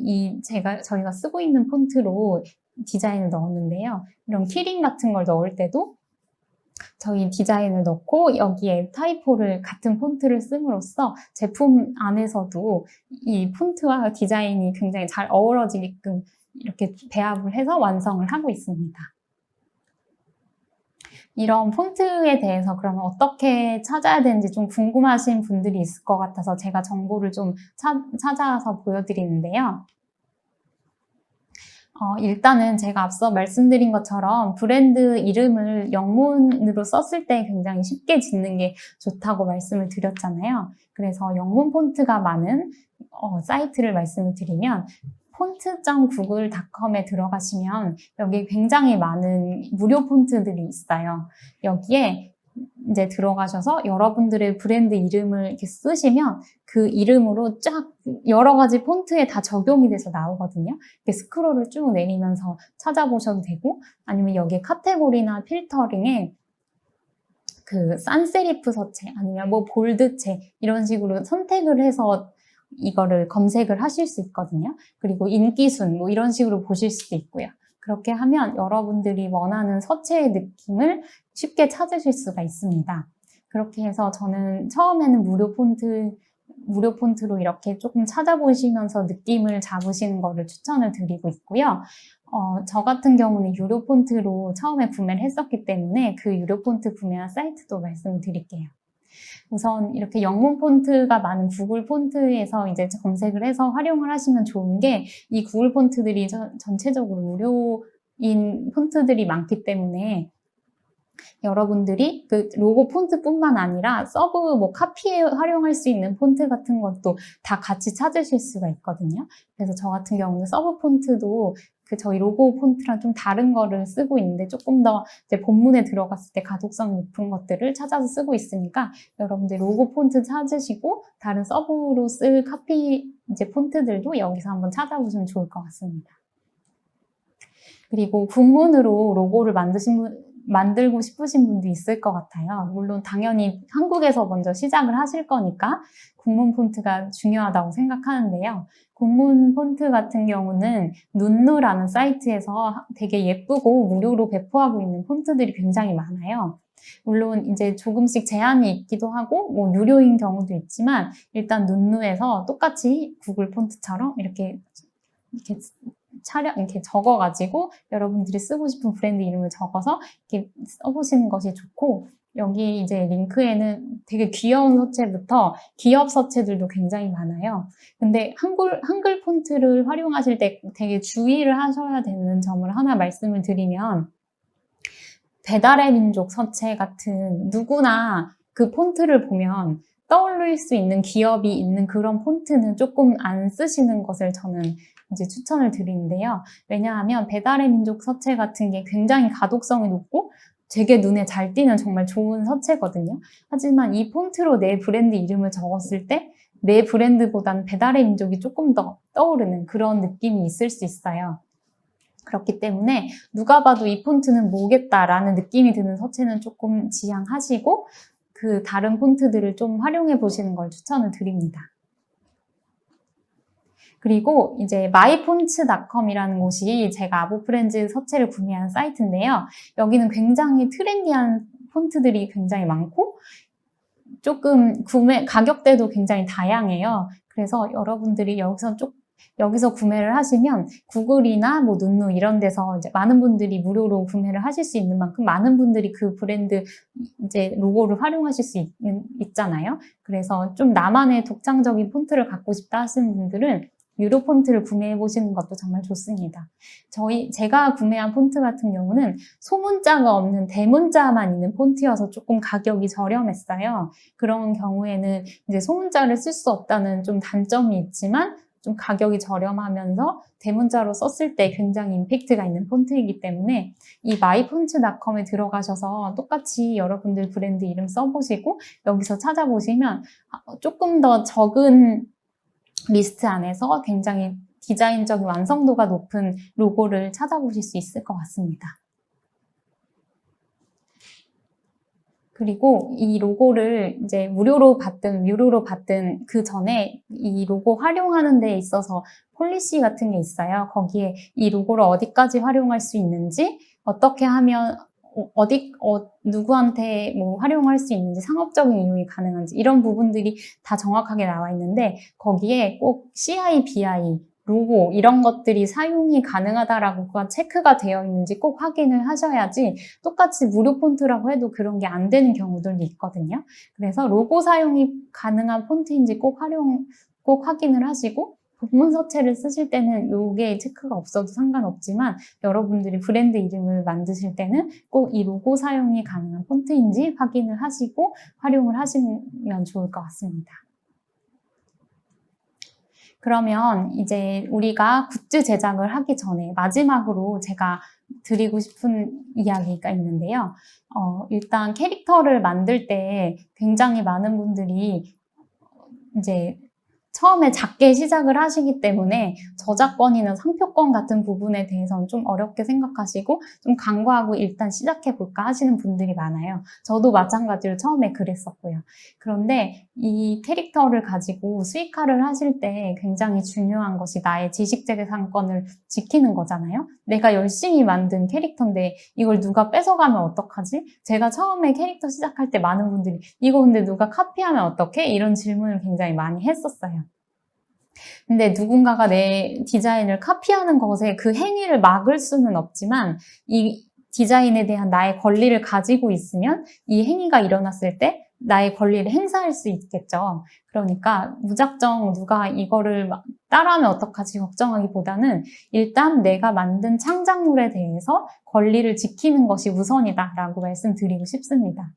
저희가 쓰고 있는 폰트로 디자인을 넣었는데요. 이런 키링 같은 걸 넣을 때도 저희 디자인을 넣고 여기에 타이포를 같은 폰트를 씀으로써 제품 안에서도 이 폰트와 디자인이 굉장히 잘 어우러지게끔 이렇게 배합을 해서 완성을 하고 있습니다. 이런 폰트에 대해서 그러면 어떻게 찾아야 되는지 좀 궁금하신 분들이 있을 것 같아서 제가 정보를 좀 찾아서 보여드리는데요. 일단은 제가 앞서 말씀드린 것처럼 브랜드 이름을 영문으로 썼을 때 굉장히 쉽게 짓는 게 좋다고 말씀을 드렸잖아요. 그래서 영문 폰트가 많은 사이트를 말씀을 드리면 폰트.google.com에 들어가시면 여기 굉장히 많은 무료 폰트들이 있어요. 여기에 이제 들어가셔서 여러분들의 브랜드 이름을 이렇게 쓰시면 그 이름으로 쫙 여러 가지 폰트에 다 적용이 돼서 나오거든요. 이렇게 스크롤을 쭉 내리면서 찾아보셔도 되고 아니면 여기 카테고리나 필터링에 그 산세리프 서체 아니면 뭐 볼드체 이런 식으로 선택을 해서 이거를 검색을 하실 수 있거든요. 그리고 인기순 뭐 이런 식으로 보실 수도 있고요. 그렇게 하면 여러분들이 원하는 서체의 느낌을 쉽게 찾으실 수가 있습니다. 그렇게 해서 저는 처음에는 무료 폰트로 이렇게 조금 찾아보시면서 느낌을 잡으시는 거를 추천을 드리고 있고요. 저 같은 경우는 유료 폰트로 처음에 구매를 했었기 때문에 그 유료 폰트 구매한 사이트도 말씀을 드릴게요. 우선 이렇게 영문 폰트가 많은 구글 폰트에서 이제 검색을 해서 활용을 하시면 좋은 게 이 구글 폰트들이 전체적으로 무료인 폰트들이 많기 때문에 여러분들이 그 로고 폰트뿐만 아니라 서브 뭐 카피에 활용할 수 있는 폰트 같은 것도 다 같이 찾으실 수가 있거든요. 그래서 저 같은 경우는 서브 폰트도 저희 로고 폰트랑 좀 다른 거를 쓰고 있는데 조금 더 이제 본문에 들어갔을 때 가독성 높은 것들을 찾아서 쓰고 있으니까 여러분들 로고 폰트 찾으시고 다른 서브로 쓸 카피 이제 폰트들도 여기서 한번 찾아보시면 좋을 것 같습니다. 그리고 국문으로 로고를 만들고 싶으신 분도 있을 것 같아요. 물론 당연히 한국에서 먼저 시작을 하실 거니까 국문 폰트가 중요하다고 생각하는데요. 국문 폰트 같은 경우는 눈누라는 사이트에서 되게 예쁘고 무료로 배포하고 있는 폰트들이 굉장히 많아요. 물론 이제 조금씩 제한이 있기도 하고 뭐 유료인 경우도 있지만 일단 눈누에서 똑같이 구글 폰트처럼 이렇게 이렇게 적어가지고 여러분들이 쓰고 싶은 브랜드 이름을 적어서 이렇게 써보시는 것이 좋고 여기 이제 링크에는 되게 귀여운 서체부터 기업 서체들도 굉장히 많아요. 근데 한글 폰트를 활용하실 때 되게 주의를 하셔야 되는 점을 하나 말씀을 드리면, 배달의 민족 서체 같은 누구나 그 폰트를 보면 떠올릴 수 있는 기업이 있는 그런 폰트는 조금 안 쓰시는 것을 저는 이제 추천을 드리는데요. 왜냐하면 배달의 민족 서체 같은 게 굉장히 가독성이 높고 되게 눈에 잘 띄는 정말 좋은 서체거든요. 하지만 이 폰트로 내 브랜드 이름을 적었을 때 내 브랜드보다는 배달의 민족이 조금 더 떠오르는 그런 느낌이 있을 수 있어요. 그렇기 때문에 누가 봐도 이 폰트는 뭐겠다라는 느낌이 드는 서체는 조금 지양하시고 그 다른 폰트들을 좀 활용해 보시는 걸 추천을 드립니다. 그리고 이제 myfonts.com이라는 곳이 제가 아보프렌즈 서체를 구매한 사이트인데요. 여기는 굉장히 트렌디한 폰트들이 굉장히 많고 조금 가격대도 굉장히 다양해요. 그래서 여러분들이 여기서 구매를 하시면 구글이나 뭐 눈누 이런 데서 이제 많은 분들이 무료로 구매를 하실 수 있는 만큼 많은 분들이 그 브랜드 이제 로고를 활용하실 수 있잖아요. 그래서 좀 나만의 독창적인 폰트를 갖고 싶다 하시는 분들은 유료 폰트를 구매해 보시는 것도 정말 좋습니다. 제가 구매한 폰트 같은 경우는 소문자가 없는 대문자만 있는 폰트여서 조금 가격이 저렴했어요. 그런 경우에는 이제 소문자를 쓸 수 없다는 좀 단점이 있지만 좀 가격이 저렴하면서 대문자로 썼을 때 굉장히 임팩트가 있는 폰트이기 때문에 이 myfonts.com에 들어가셔서 똑같이 여러분들 브랜드 이름 써보시고 여기서 찾아보시면 조금 더 적은 리스트 안에서 굉장히 디자인적인 완성도가 높은 로고를 찾아보실 수 있을 것 같습니다. 그리고 이 로고를 이제 무료로 받든 유료로 받든 그 전에 이 로고 활용하는 데 있어서 폴리시 같은 게 있어요. 거기에 이 로고를 어디까지 활용할 수 있는지, 어떻게 하면 누구한테 뭐 활용할 수 있는지, 상업적인 이용이 가능한지 이런 부분들이 다 정확하게 나와 있는데 거기에 꼭 CI, BI, 로고 이런 것들이 사용이 가능하다라고가 체크가 되어 있는지 꼭 확인을 하셔야지 똑같이 무료 폰트라고 해도 그런 게 안 되는 경우들도 있거든요. 그래서 로고 사용이 가능한 폰트인지 꼭 확인을 하시고 본문 서체를 쓰실 때는 이게 체크가 없어도 상관없지만 여러분들이 브랜드 이름을 만드실 때는 꼭 이 로고 사용이 가능한 폰트인지 확인을 하시고 활용을 하시면 좋을 것 같습니다. 그러면 이제 우리가 굿즈 제작을 하기 전에 마지막으로 제가 드리고 싶은 이야기가 있는데요. 일단 캐릭터를 만들 때 굉장히 많은 분들이 이제 처음에 작게 시작을 하시기 때문에 저작권이나 상표권 같은 부분에 대해서는 좀 어렵게 생각하시고 좀 간과하고 일단 시작해볼까 하시는 분들이 많아요. 저도 마찬가지로 처음에 그랬었고요. 그런데 이 캐릭터를 가지고 수익화를 하실 때 굉장히 중요한 것이 나의 지식재산권을 지키는 거잖아요. 내가 열심히 만든 캐릭터인데 이걸 누가 뺏어가면 어떡하지? 제가 처음에 캐릭터 시작할 때 많은 분들이 이거 근데 누가 카피하면 어떡해? 이런 질문을 굉장히 많이 했었어요. 근데 누군가가 내 디자인을 카피하는 것에 그 행위를 막을 수는 없지만 이 디자인에 대한 나의 권리를 가지고 있으면 이 행위가 일어났을 때 나의 권리를 행사할 수 있겠죠. 그러니까 무작정 누가 이거를 따라하면 어떡하지 걱정하기보다는 일단 내가 만든 창작물에 대해서 권리를 지키는 것이 우선이다라고 말씀드리고 싶습니다.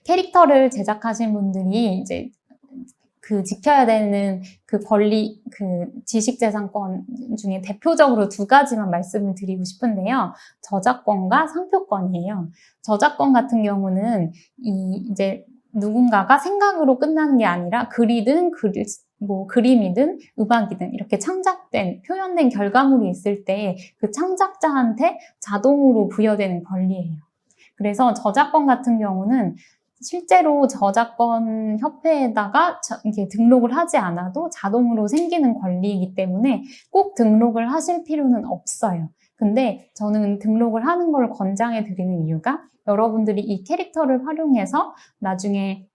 캐릭터를 제작하신 분들이 이제 지켜야 되는 지식재산권 중에 대표적으로 두 가지만 말씀을 드리고 싶은데요. 저작권과 상표권이에요. 저작권 같은 경우는 이제 누군가가 생각으로 끝나는 게 아니라 글이든 그림이든 음악이든 이렇게 표현된 결과물이 있을 때 그 창작자한테 자동으로 부여되는 권리예요. 그래서 저작권 같은 경우는 실제로 저작권 협회에다가 이렇게 등록을 하지 않아도 자동으로 생기는 권리이기 때문에 꼭 등록을 하실 필요는 없어요. 근데 저는 등록을 하는 걸 권장해 드리는 이유가 여러분들이 이 캐릭터를 활용해서 나중에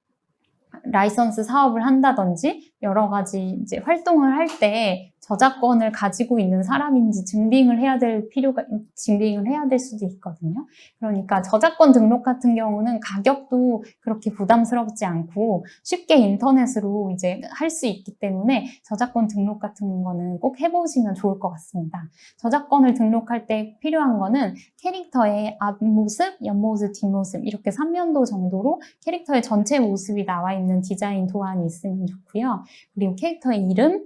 라이선스 사업을 한다든지 여러 가지 이제 활동을 할 때 저작권을 가지고 있는 사람인지 증빙을 해야 될 수도 있거든요. 그러니까 저작권 등록 같은 경우는 가격도 그렇게 부담스럽지 않고 쉽게 인터넷으로 이제 할 수 있기 때문에 저작권 등록 같은 거는 꼭 해보시면 좋을 것 같습니다. 저작권을 등록할 때 필요한 거는 캐릭터의 앞모습, 옆모습, 뒷모습 이렇게 3면도 정도로 캐릭터의 전체 모습이 나와 있는 디자인 도안이 있으면 좋고요. 그리고 캐릭터의 이름,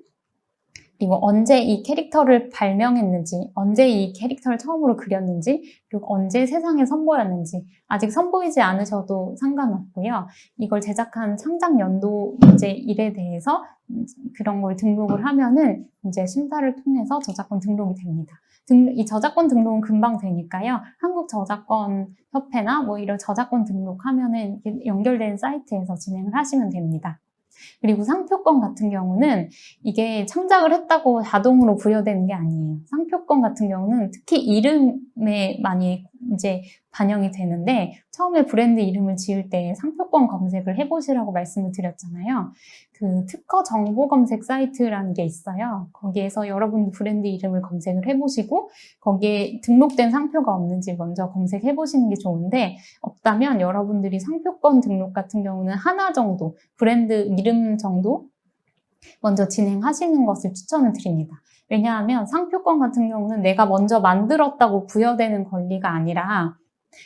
그리고 언제 이 캐릭터를 발명했는지, 언제 이 캐릭터를 처음으로 그렸는지, 그리고 언제 세상에 선보였는지, 아직 선보이지 않으셔도 상관없고요. 이걸 제작한 창작 연도 이제 일에 대해서 그런 걸 등록을 하면은 이제 심사를 통해서 저작권 등록이 됩니다. 이 저작권 등록은 금방 되니까요. 한국 저작권 협회나 뭐 이런 저작권 등록하면은 연결된 사이트에서 진행을 하시면 됩니다. 그리고 상표권 같은 경우는 이게 창작을 했다고 자동으로 부여되는 게 아니에요. 상표권 같은 경우는 특히 이름에 많이 이제 반영이 되는데 처음에 브랜드 이름을 지을 때 상표권 검색을 해보시라고 말씀을 드렸잖아요. 그 특허 정보 검색 사이트라는 게 있어요. 거기에서 여러분 브랜드 이름을 검색을 해보시고 거기에 등록된 상표가 없는지 먼저 검색해 보시는 게 좋은데 없다면 여러분들이 상표권 등록 같은 경우는 하나 정도, 브랜드 이름 정도 먼저 진행하시는 것을 추천을 드립니다. 왜냐하면 상표권 같은 경우는 내가 먼저 만들었다고 부여되는 권리가 아니라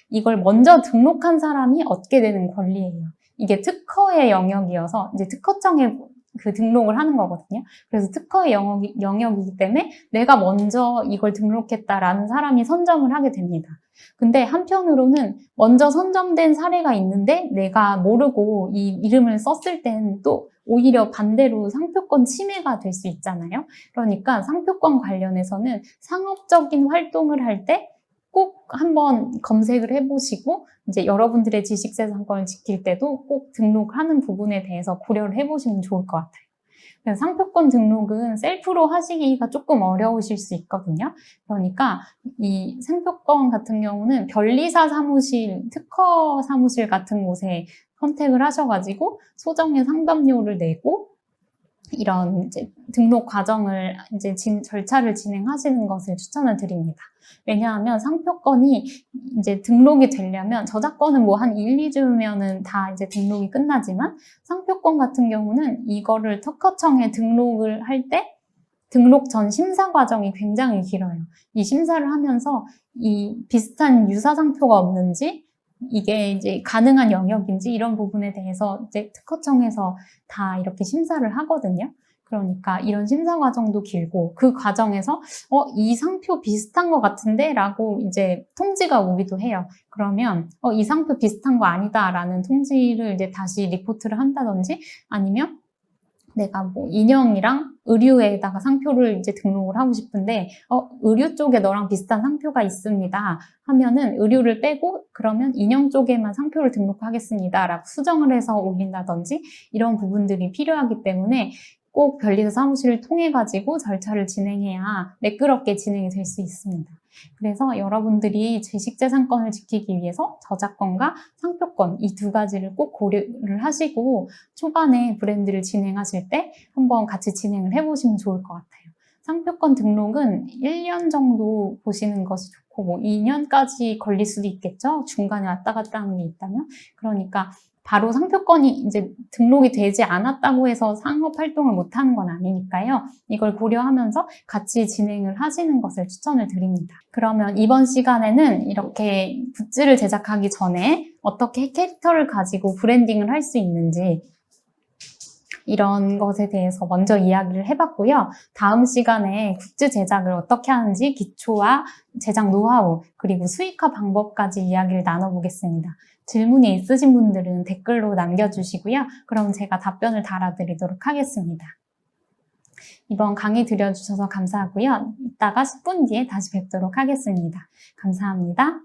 이걸 먼저 등록한 사람이 얻게 되는 권리예요. 이게 특허의 영역이어서 이제 특허청에 그 등록을 하는 거거든요. 그래서 특허의 영역이기 때문에 내가 먼저 이걸 등록했다라는 사람이 선점을 하게 됩니다. 근데 한편으로는 먼저 선점된 사례가 있는데 내가 모르고 이 이름을 썼을 때는 또 오히려 반대로 상표권 침해가 될 수 있잖아요. 그러니까 상표권 관련해서는 상업적인 활동을 할 때 꼭 한번 검색을 해보시고 이제 여러분들의 지식재산권을 지킬 때도 꼭 등록하는 부분에 대해서 고려를 해보시면 좋을 것 같아요. 그래서 상표권 등록은 셀프로 하시기가 조금 어려우실 수 있거든요. 그러니까 이 상표권 같은 경우는 변리사 사무실, 특허 사무실 같은 곳에 선택을 하셔가지고 소정의 상담료를 내고 이런 이제 등록 과정을 이제 절차를 진행하시는 것을 추천을 드립니다. 왜냐하면 상표권이 이제 등록이 되려면 저작권은 뭐 한 1, 2주면은 다 이제 등록이 끝나지만 상표권 같은 경우는 이거를 특허청에 등록을 할 때 등록 전 심사 과정이 굉장히 길어요. 이 심사를 하면서 이 비슷한 유사 상표가 없는지 이게 이제 가능한 영역인지 이런 부분에 대해서 이제 특허청에서 다 이렇게 심사를 하거든요. 그러니까 이런 심사 과정도 길고 그 과정에서 이 상표 비슷한 것 같은데? 라고 이제 통지가 오기도 해요. 그러면 이 상표 비슷한 거 아니다 라는 통지를 이제 다시 리포트를 한다든지 아니면 내가 뭐 인형이랑 의류에다가 상표를 이제 등록을 하고 싶은데 의류 쪽에 너랑 비슷한 상표가 있습니다 하면은 의류를 빼고 그러면 인형 쪽에만 상표를 등록하겠습니다 라고 수정을 해서 올린다든지 이런 부분들이 필요하기 때문에 꼭 변리사 사무실을 통해 가지고 절차를 진행해야 매끄럽게 진행이 될 수 있습니다. 그래서 여러분들이 지식재산권을 지키기 위해서 저작권과 상표권 이 두 가지를 꼭 고려를 하시고 초반에 브랜드를 진행하실 때 한번 같이 진행을 해보시면 좋을 것 같아요. 상표권 등록은 1년 정도 보시는 것이 좋고 뭐 2년까지 걸릴 수도 있겠죠. 중간에 왔다 갔다 하는 게 있다면. 그러니까 바로 상표권이 이제 등록이 되지 않았다고 해서 상업 활동을 못하는 건 아니니까요. 이걸 고려하면서 같이 진행을 하시는 것을 추천을 드립니다. 그러면 이번 시간에는 이렇게 굿즈를 제작하기 전에 어떻게 캐릭터를 가지고 브랜딩을 할 수 있는지 이런 것에 대해서 먼저 이야기를 해봤고요. 다음 시간에 굿즈 제작을 어떻게 하는지 기초와 제작 노하우 그리고 수익화 방법까지 이야기를 나눠보겠습니다. 질문이 있으신 분들은 댓글로 남겨주시고요. 그럼 제가 답변을 달아드리도록 하겠습니다. 이번 강의 들어주셔서 감사하고요. 이따가 10분 뒤에 다시 뵙도록 하겠습니다. 감사합니다.